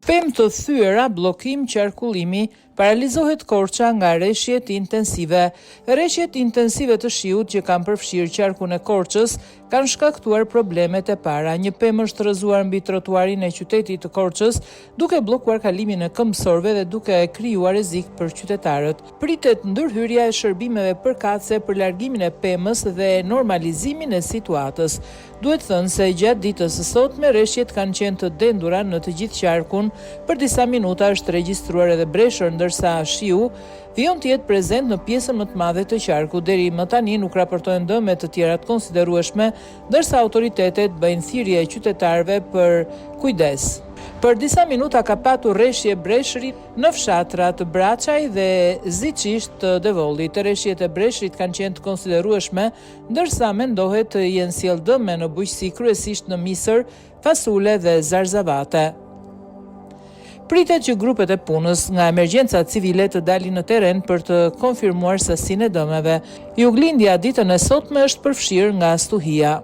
Pemë të thyera, bllokim qarkullimi, paralizohet Korça nga rreshjet intensive. Rreshjet intensive të shiut që kanë përfshirë qarkun e Korçës kanë shkaktuar problemet e para. Një pemë është rrëzuar mbi trotuarin e qytetit të Korçës, duke bllokuar kalimin e këmbësorëve dhe duke krijuar rrezik për qytetarët. Pritet ndërhyrja e shërbimeve përkatëse për largimin e pemës dhe normalizimin e situatës. Duhet thënë se gjatë ditës së sotme rreshjet kanë qenë të dendura në të gjithë qarkun. Për disa minuta është regjistruar edhe breshër, ndërsa shiu vijon të jetë prezent në pjesën më të madhe të qarkut. Deri më tani nuk raportohen dëme të tjera të konsiderueshme, ndërsa autoritetet bëjnë thirrje qytetarëve për kujdes. Për disa minuta ka patur rreshje breshërit në fshatrat Braçaj dhe Ziçisht të Devollit. Rreshjet e breshërit kanë qenë të konsiderueshme, ndërsa mendohet të jenë sjell dëme në bujqësi, kryesisht në misër, fasule dhe zarzavate. Pritet që grupet e punës nga emergjenca civile të dalin në terren për të konfirmuar sasinë e dëmeve. Juglindja ditën e sotme është përfshirë nga stuhia.